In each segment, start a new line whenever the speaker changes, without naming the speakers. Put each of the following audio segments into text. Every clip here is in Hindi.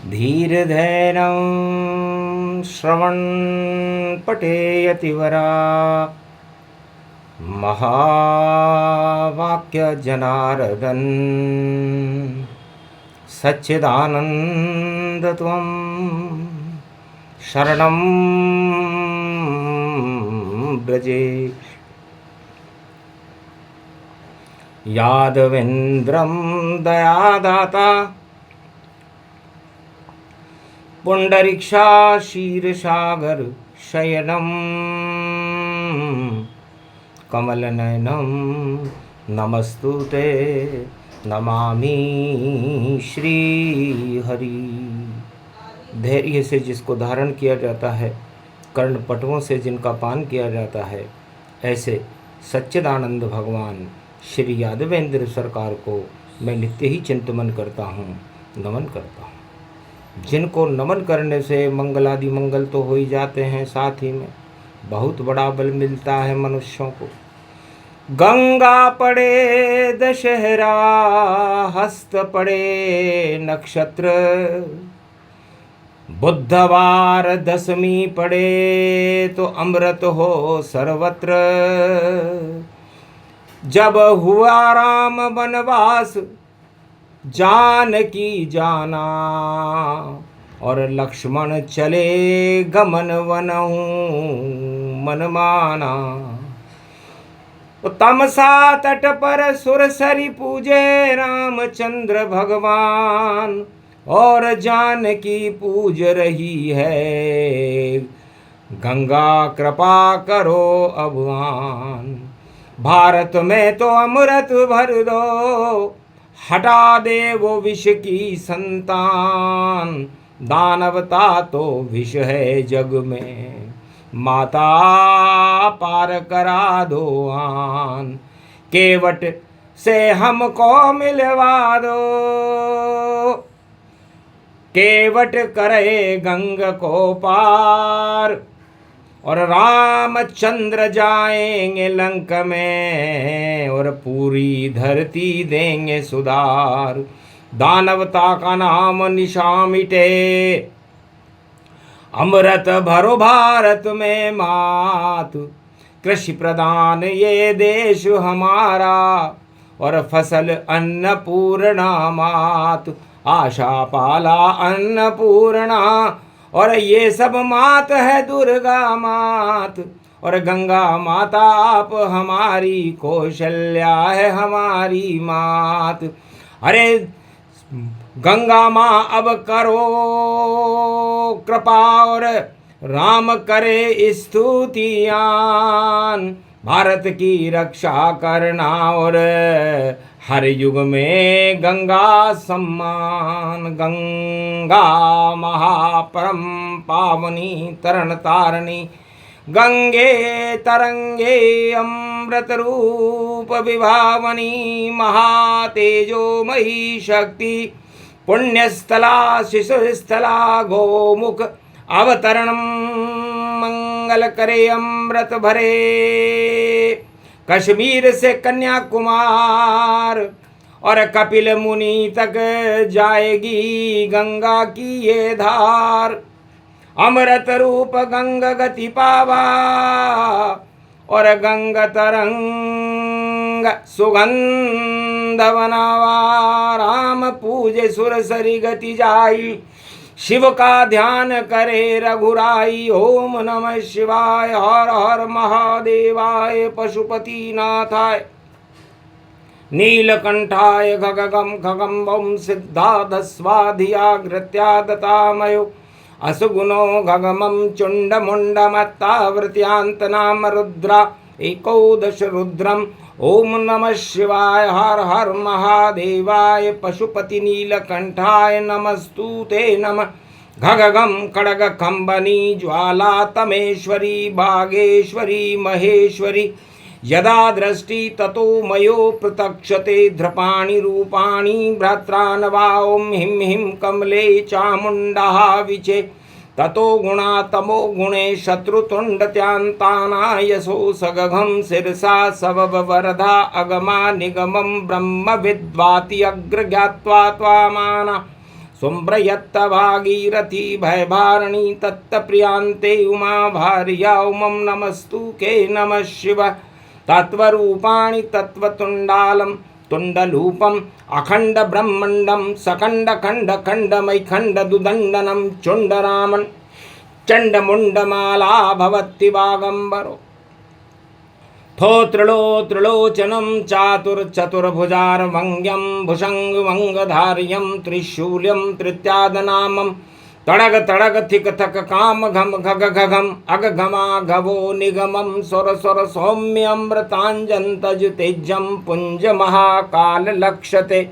धीर्धैर्यं श्रवणपठेयतिवरा महावाक्यजनार्दन सच्चिदानन्दत्वं शरणं ब्रजेश। यादवेन्द्रं दयादाता पुंडरीक्षा क्षीरसागर शयनं कमलनयनं नमस्तुते नमामि श्रीहरि। धैर्य से जिसको धारण किया जाता है, कर्णपटुओं से जिनका पान किया जाता है, ऐसे सच्चिदानंद भगवान श्री यादवेंद्र सरकार को मैं नित्य ही चिंतन करता हूँ, नमन करता हूँ। जिनको नमन करने से मंगलादि मंगल तो हो ही जाते हैं, साथ ही में बहुत बड़ा बल मिलता है मनुष्यों को। गंगा पड़े दशहरा, हस्त पड़े नक्षत्र, बुधवार दशमी पड़े तो अमृत हो सर्वत्र। जब हुआ राम वनवास जानकी जाना, और लक्ष्मण चले गमन वनहु मन माना। तमसा तट पर सुरसरी पूजे रामचंद्र भगवान, और जानकी पूज रही है गंगा कृपा करो अभवान। भारत में तो अमृत भर दो, हटा दे वो विष की संतान। दानवता तो विष है जग में, माता पार करा दो आन। केवट से हमको मिलवा दो, केवट करे गंग को पार। और रामचंद्र जाएंगे लंक में, और पूरी धरती देंगे सुधार। दानवता का नाम निशा मिटे, अमृत भरो भारत में मात। कृषि प्रधान ये देश हमारा, और फसल अन्नपूर्णा मात। आशा पाला अन्नपूर्णा, और ये सब मात है दुर्गा मात। और गंगा माता आप हमारी, कौशल्या है हमारी मात। अरे गंगा माँ अब करो कृपा, और राम करे स्तुतियान। भारत की रक्षा करना, और हर युग में गंगा सम्मान। गंगा महापरम पावनी तरण तारणी, गंगे तरंगे अमृत रूप विभावनी। महातेजोमयी शक्ति पुण्यस्थला शिशुस्थला, गोमुख अवतरणम मंगल करे अमृत भरे। कश्मीर से कन्याकुमार और कपिल मुनि तक जाएगी गंगा की ये धार। अमृत रूप गंग गति पावा, और गंग तरंग सुगंध बनावा। राम पूजे सुरसरी गति जाई, शिव का ध्यान करे रघुराई। ओम नमः शिवाय, हर हर महादेवाय, पशुपति नाथाय, नीलकंठाय, खगगम खगम बम सिद्धाधस्वाधियाग्रत्या दतामयो। असुगुणो गगमं चुण्डमुण्डमत्तावृत्यांत नाम रुद्रा एकोदश रुद्रम। ओम नमः शिवाय, हर हर महादेवाय, पशुपति नीलकंठाय नमस्तुते नमः। खगगम खड़ग खंबनी ज्वाला तमेश्वरी बागेश्वरी महेश्वरी। यदा दृष्टि ततो मयो प्रतक्षते धृपाणि रूपाणि भ्रात्रान्वा। ओम हिं हिं कमले चामुण्डा विचे, ततो गुणा तमो गुणे शत्रुतुण्डत्यांताना। यशो सगघं शिरसा सबब वरदा अगमा निगमं ब्रह्म विद्वाति अग्र ज्ञात्वा त्वामाना। सुम्प्रयत्त भागीरथी भयभारिणी तत्प्रियांते उमा भार्या उमं नमस्तु के नमः शिव तत्वरूपाणि तत्वतुण्डालं तुण्डलूपम् अखण्ड ब्रह्मण्डं सकण्ड खण्ड खण्डमैखण्ड दुदण्डनं चुण्डरामन् चण्डमुण्डमाला भवति वागम्बरो थोत्रिलो त्रिलोचनं चातुर्चतुर्भुजार्वङ्ग्यं भुषङ्गवङ्गधार्यं त्रिशूल्यं त्रित्यादनामं तड़ग तड़ग थिक थक काम घम घग घगम अग घमा घवो निगमं स्वर स्वर सौम्यमृताञ्जन्तज तेजं पुञ्ज महाकाल लक्ष्यते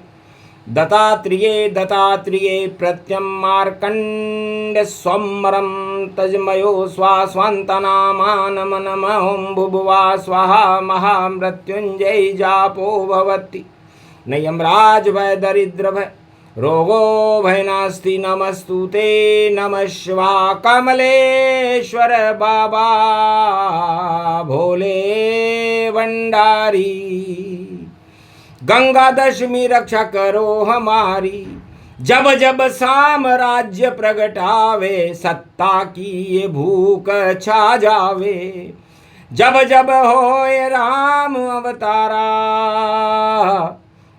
दत्तात्रेये प्रत्यं मार्कण्ड्य स्वमरं तजमयो स्वास्वान्तनामानमनमहं भुभुवा स्वाहा महामृत्युञ्जय जापो भवति न यमराज भय दरिद्र भय रोगो भय नास्ति नमस्तुते नमः शिवा कमलेश्वर बाबा भोले भंडारी गंगा दशमी रक्षा करो हमारी जब जब साम्राज्य प्रगटावे सत्ता की ये भूख छा जावे जब जब होए राम अवतारा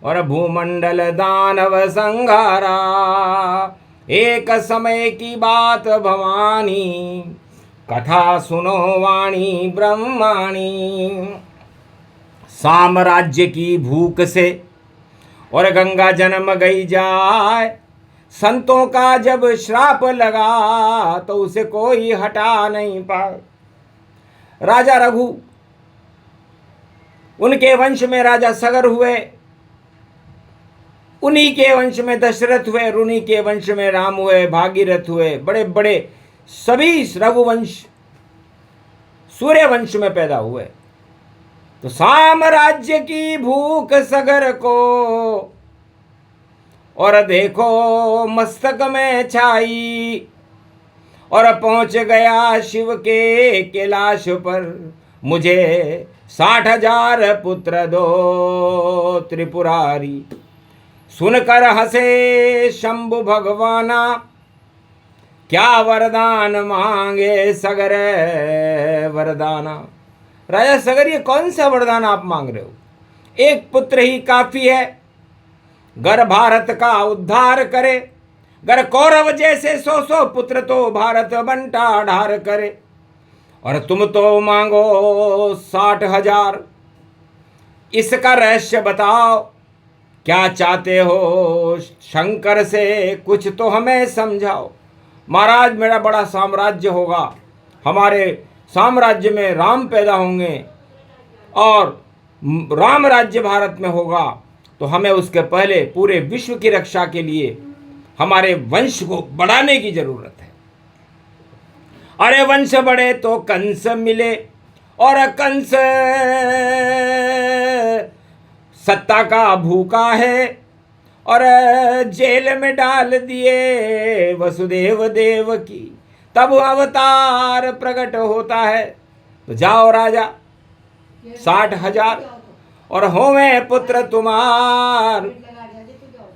और भूमंडल दानव संघारा एक समय की बात भवानी कथा सुनो वाणी ब्रह्माणी साम्राज्य की भूख से और गंगा जन्म गई जाए संतों का जब श्राप लगा तो उसे कोई हटा नहीं पाए राजा रघु उनके वंश में राजा सगर हुए उन्हीं के वंश में दशरथ हुए उन्हीं के वंश में राम हुए भागीरथ हुए बड़े बड़े सभी रघुवंश सूर्य वंश में पैदा हुए तो साम्राज्य की भूख सगर को और देखो मस्तक में छाई और पहुंच गया शिव के कैलाश पर मुझे 60,000 पुत्र दो त्रिपुरारी सुनकर हंसे शंभु भगवाना क्या वरदान मांगे सगर वरदाना राजा सगर ये कौन सा वरदान आप मांग रहे हो एक पुत्र ही काफी है गर भारत का उद्धार करे गर कौरव जैसे 100 पुत्र तो भारत बंटा ढार करे और तुम तो मांगो 60,000 इसका रहस्य बताओ क्या चाहते हो शंकर से कुछ तो हमें समझाओ महाराज मेरा बड़ा साम्राज्य होगा हमारे साम्राज्य में राम पैदा होंगे और राम राज्य भारत में होगा तो हमें उसके पहले पूरे विश्व की रक्षा के लिए हमारे वंश को बढ़ाने की जरूरत है अरे वंश बढ़े तो कंस मिले और कंस सत्ता का भूखा है और जेल में डाल दिए वसुदेव देव की तब अवतार प्रकट होता है तो जाओ राजा 60,000 और होवे पुत्र तुम्हार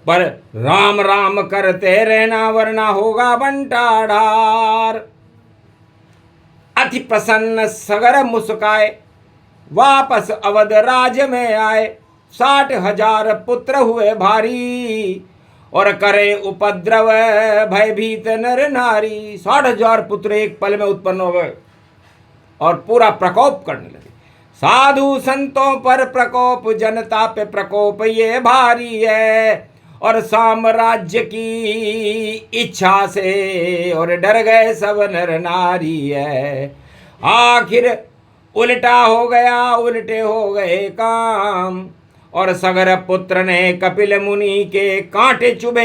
पर राम राम करते रहना वरना होगा बंटा ढार अति प्रसन्न सगर मुस्काए वापस अवध राज में आए 60,000 पुत्र हुए भारी और करे उपद्रव भयभीत नर नारी 60,000 पुत्र एक पल में उत्पन्न हो गए और पूरा प्रकोप करने लगे साधु संतों पर प्रकोप जनता पे प्रकोप ये भारी है और साम्राज्य की इच्छा से और डर गए सब नर नारी है आखिर उल्टा हो गया उल्टे हो गए काम और सगर पुत्र ने कपिल मुनि के कांटे चुभे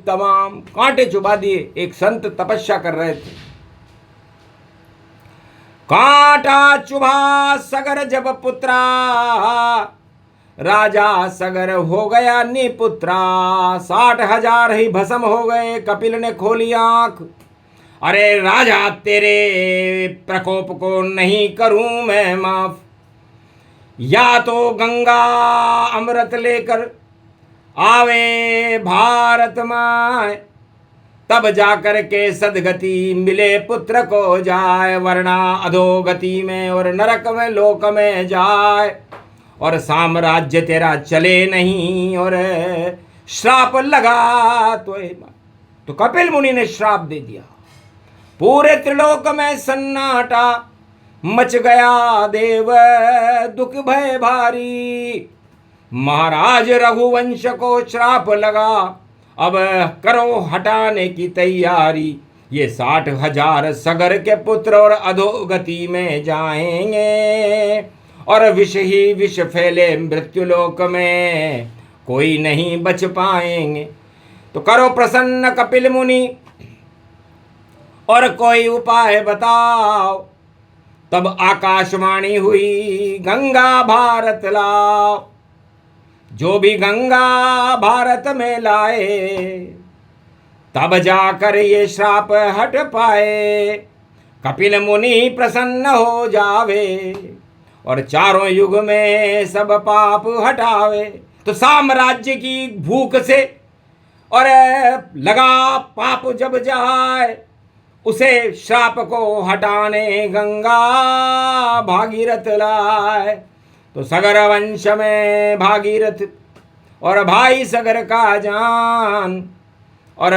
तमाम कांटे चुभा दिए एक संत तपस्या कर रहे थे कांटा चुभा सगर जब पुत्रा राजा सगर हो गया निपुत्रा 60,000 ही भस्म हो गए कपिल ने खोली आंख अरे राजा तेरे प्रकोप को नहीं करूं मैं माफ या तो गंगा अमृत लेकर आवे भारत माय, तब जाकर के सदगति मिले पुत्र को जाए, वरना अधोगति में और नरक में लोक में जाए, और साम्राज्य तेरा चले नहीं और श्राप लगा तो कपिल मुनि ने श्राप दे दिया। पूरे त्रिलोक में सन्नाटा मच गया देव, दुख भय भारी। महाराज रघुवंश को श्राप लगा, अब करो हटाने की तैयारी। ये 60,000 सगर के पुत्र और अधोगति में जाएंगे, और विष ही विष फैले मृत्युलोक में, कोई नहीं बच पाएंगे। तो करो प्रसन्न कपिल मुनि और कोई उपाय बताओ। तब आकाशवाणी हुई गंगा भारत लाओ, जो भी गंगा भारत में लाए, तब जाकर ये श्राप हट पाए। कपिल मुनि प्रसन्न हो जावे, और चारों युग में सब पाप हटावे। तो साम्राज्य की भूख से और लगा पाप जब जाए, उसे श्राप को हटाने गंगा भागीरथ लाए। तो सगर वंश में भागीरथ और भाई सगर का जान, और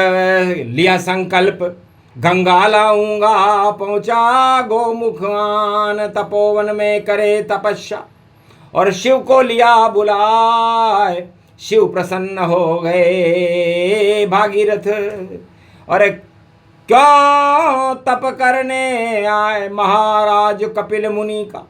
लिया संकल्प गंगा लाऊंगा, पहुंचा गोमुखान। तपोवन में करे तपस्या और शिव को लिया बुलाए, शिव प्रसन्न हो गए भागीरथ। और क्यों तप करने आए महाराज कपिल मुनि का,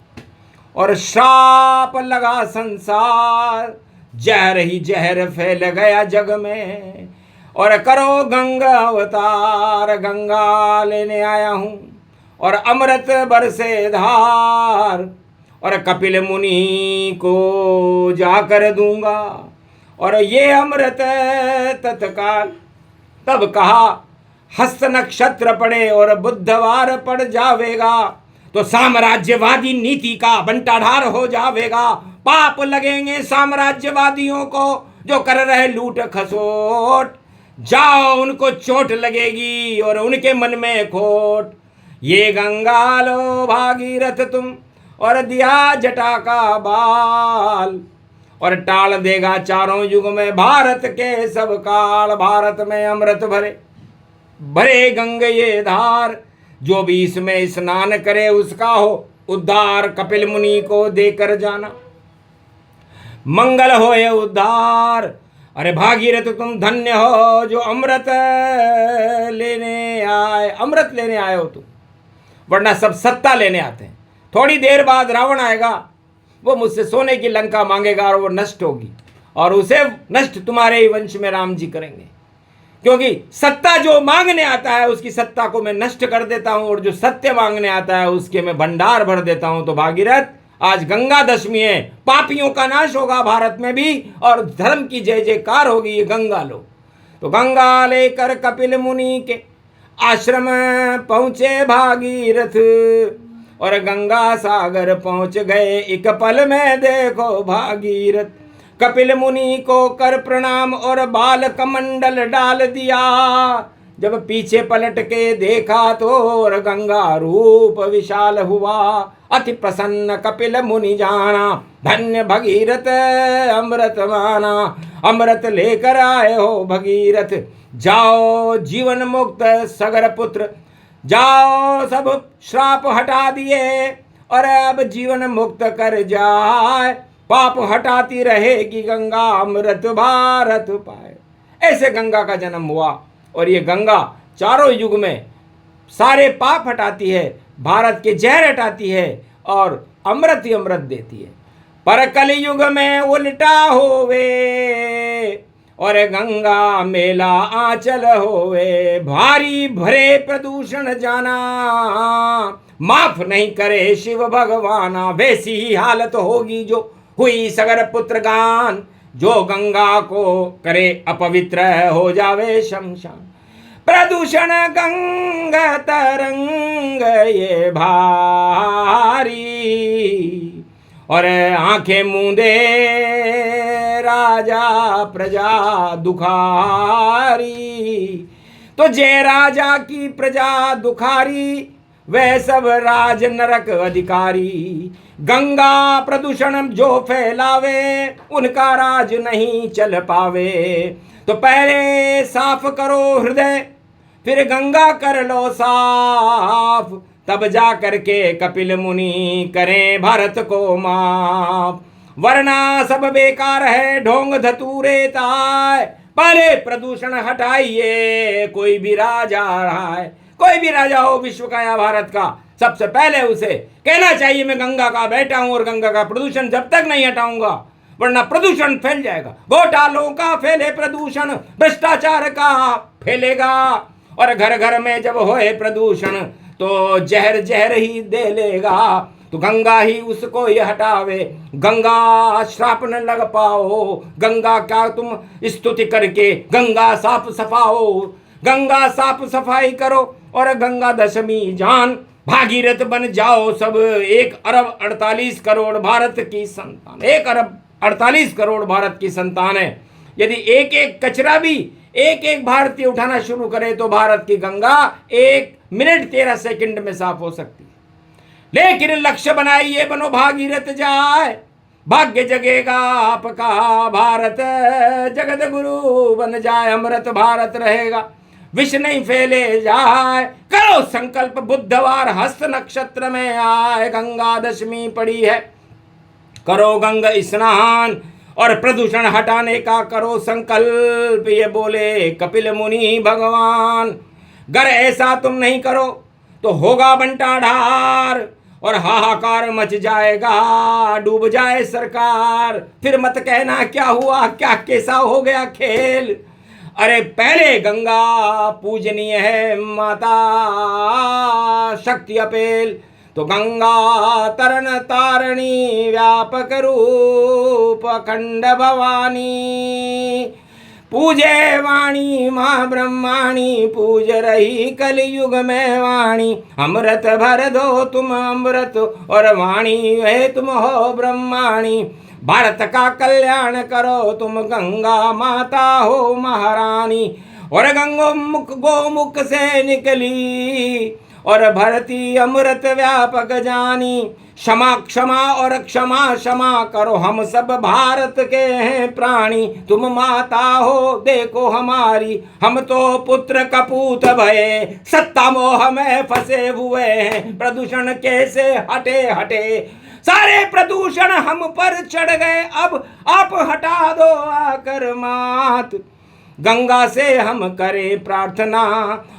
और श्राप लगा संसार, जहर ही जहर फैल गया जग में। और करो गंगा अवतार, गंगा लेने आया हूँ, और अमृत बरसे धार, और कपिल मुनि को जाकर दूंगा, और ये अमृत तत्काल। तब कहा हस्त नक्षत्र पड़े और बुधवार पड़ जावेगा, तो साम्राज्यवादी नीति का बंटाढार हो जावेगा। पाप लगेंगे साम्राज्यवादियों को जो कर रहे लूट खसोट, जाओ उनको चोट लगेगी और उनके मन में खोट। ये गंगा लो भागीरथ तुम, और दिया जटा का बाल, और टाल देगा चारों युग में भारत के सब काल। भारत में अमृत भरे भरे गंगे ये धार, जो भी इसमें स्नान करे उसका हो उद्धार। कपिल मुनि को देकर जाना, मंगल होए उद्धार। अरे भागीरथ तुम धन्य हो जो अमृत लेने आए, अमृत लेने आए हो तुम, वरना सब सत्ता लेने आते हैं। थोड़ी देर बाद रावण आएगा, वो मुझसे सोने की लंका मांगेगा और वो नष्ट होगी, और उसे नष्ट तुम्हारे ही वंश में राम जी करेंगे। क्योंकि सत्ता जो मांगने आता है उसकी सत्ता को मैं नष्ट कर देता हूं, और जो सत्य मांगने आता है उसके मैं भंडार भर देता हूं। तो भागीरथ आज गंगा दशमी है, पापियों का नाश होगा भारत में भी, और धर्म की जय जयकार होगी। ये गंगा लो। तो गंगा लेकर कपिल मुनि के आश्रम पहुंचे भागीरथ, और गंगा सागर पहुंच गए एक पल में देखो भागीरथ। कपिल मुनि को कर प्रणाम और बाल कमंडल डाल दिया, जब पीछे पलट के देखा तो और गंगा रूप विशाल हुआ। अति प्रसन्न कपिल मुनि जाना, धन्य भगीरथ अमृत माना। अमृत लेकर आए हो भगीरथ, जाओ जीवन मुक्त सगर पुत्र, जाओ सब श्राप हटा दिए, और अब जीवन मुक्त कर जाए। पाप हटाती रहेगी गंगा, अमृत भारत पाए। ऐसे गंगा का जन्म हुआ, और ये गंगा चारों युग में सारे पाप हटाती है, भारत के जहर हटाती है, और अमृत ही अमृत देती है। पर कलयुग में उल्टा होवे, और गंगा मेला आंचल होवे। भारी भरे प्रदूषण जाना, माफ नहीं करे शिव भगवाना। वैसी ही हालत होगी जो हुई सगर पुत्र गान, जो गंगा को करे अपवित्र हो जावे शमशान। प्रदूषण गंगा तरंग ये भारी, और आंखें मूंदे राजा प्रजा दुखारी। तो जय राजा की प्रजा दुखारी, वह सब राज नरक अधिकारी। गंगा प्रदूषण जो फैलावे, उनका राज नहीं चल पावे। तो पहले साफ करो हृदय, फिर गंगा कर लो साफ, तब जा करके कपिल मुनि करें भारत को माफ। वरना सब बेकार है ढोंग धतूरे ताय, पहले प्रदूषण हटाइए कोई भी राजा रहा है। कोई भी राजा हो विश्व का या भारत का, सबसे पहले उसे कहना चाहिए मैं गंगा का बेटा हूं और गंगा का प्रदूषण जब तक नहीं हटाऊंगा वरना प्रदूषण फैल जाएगा। घोटालों का फैले प्रदूषण, भ्रष्टाचार का फैलेगा, और घर घर में जब होए प्रदूषण तो जहर जहर ही दे लेगा। तो गंगा ही उसको ये हटावे, गंगा श्राप न लग पाओ। गंगा क्या तुम स्तुति करके गंगा साफ सफाओ। गंगा साफ सफाई करो और गंगा दशमी जान, भागीरथ बन जाओ सब। 1 अरब 48 करोड़ भारत की संतान, 1 अरब 48 करोड़ भारत की संतान है। यदि एक एक कचरा भी एक एक भारतीय उठाना शुरू करे तो भारत की गंगा 1 मिनट 13 सेकंड में साफ हो सकती है। लेकिन लक्ष्य बनाइए बनो भागीरथ जाए, भाग्य जगेगा आपका भारत। जगत गुरु बन जाए अमृत भारत रहेगा, विष नहीं फैले जाए। करो संकल्प बुधवार हस्त नक्षत्र में आए, गंगा दशमी पड़ी है। करो गंगा स्नान और प्रदूषण हटाने का करो संकल्प, ये बोले कपिल मुनि भगवान। अगर ऐसा तुम नहीं करो तो होगा बंटाढार और हाहाकार मच जाएगा, डूब जाए सरकार। फिर मत कहना क्या हुआ, क्या कैसा हो गया खेल। अरे पहले गंगा पूजनीय है माता शक्ति अपेल। तो गंगा तरन तारणी व्यापक रूप अखंड भवानी। पूजे वाणी माँ ब्रह्माणी, पूज रही कलयुग में वाणी। अमृत भर दो तुम अमृत और वाणी वह तुम हो ब्रह्माणी। भारत का कल्याण करो तुम गंगा माता हो महारानी। और गंगोमुख गोमुख से निकली और भरती अमृत व्यापक जानी। क्षमा क्षमा और क्षमा क्षमा करो, हम सब भारत के हैं प्राणी। तुम माता हो देखो हमारी, हम तो पुत्र कपूत भये। सत्ता मोह में फंसे हुए हैं, प्रदूषण कैसे हटे हटे। सारे प्रदूषण हम पर चढ़ गए, अब आप हटा दो आकर मात। गंगा से हम करें प्रार्थना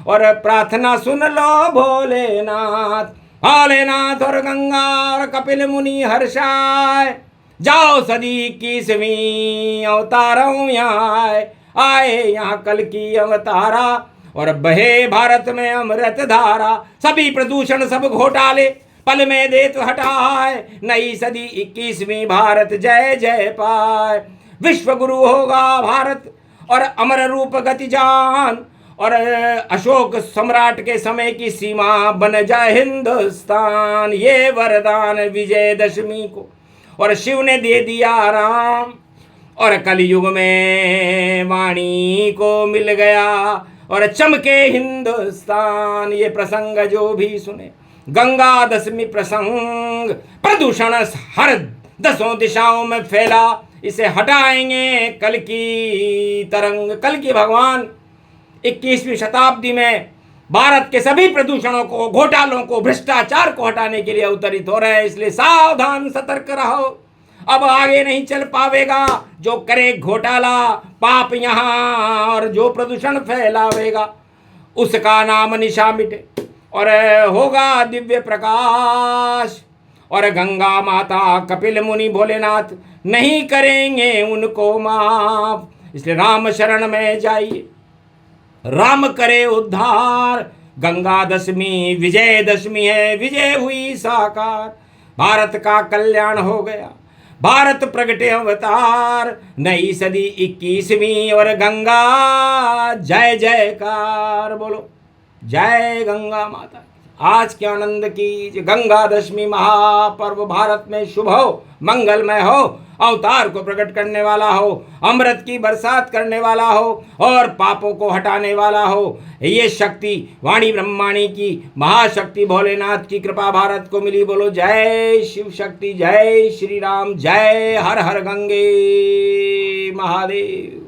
और प्रार्थना सुन लो भोलेनाथ। भोलेनाथ और गंगा और कपिल मुनि हर्षाय, जाओ सदी 21वीं अवतारों यहाँ आए। यहाँ कल की अवतारा और बहे भारत में अमृत धारा। सभी प्रदूषण सब घोटाले पल में दे तो हटाए, नई सदी 21वीं भारत जय जय पाए। विश्व गुरु होगा भारत और अमर रूप गति जान, और अशोक सम्राट के समय की सीमा बन जाए हिंदुस्तान। ये वरदान विजयदशमी को और शिव ने दे दिया राम, और कलयुग में वाणी को मिल गया और चमके हिंदुस्तान। ये प्रसंग जो भी सुने, गंगा दशमी प्रसंग, प्रदूषण हर 10 दिशाओं में फैला, इसे हटाएंगे कल की तरंग। कल की भगवान 21वीं शताब्दी में भारत के सभी प्रदूषणों को, घोटालों को, भ्रष्टाचार को हटाने के लिए अवतरित हो रहे हैं। इसलिए सावधान सतर्क रहो, अब आगे नहीं चल पावेगा। जो करे घोटाला पाप यहाँ, और जो प्रदूषण फैलावेगा उसका नाम निशा मिटे और होगा दिव्य प्रकाश। और गंगा माता कपिल मुनि भोलेनाथ नहीं करेंगे उनको माफ। इसलिए राम शरण में जाइए, राम करे उद्धार। गंगा दशमी विजय दशमी है, विजय हुई साकार। भारत का कल्याण हो गया, भारत प्रगटे अवतार। नई सदी 21वीं और गंगा जय जयकार। बोलो जय गंगा माता। आज के आनंद की गंगा दशमी महापर्व भारत में शुभ हो, मंगलमय हो। अवतार को प्रकट करने वाला हो, अमृत की बरसात करने वाला हो और पापों को हटाने वाला हो। ये शक्ति वाणी ब्रह्माणी की महाशक्ति भोलेनाथ की कृपा भारत को मिली। बोलो जय शिव शक्ति, जय श्री राम, जय हर हर गंगे महादेव।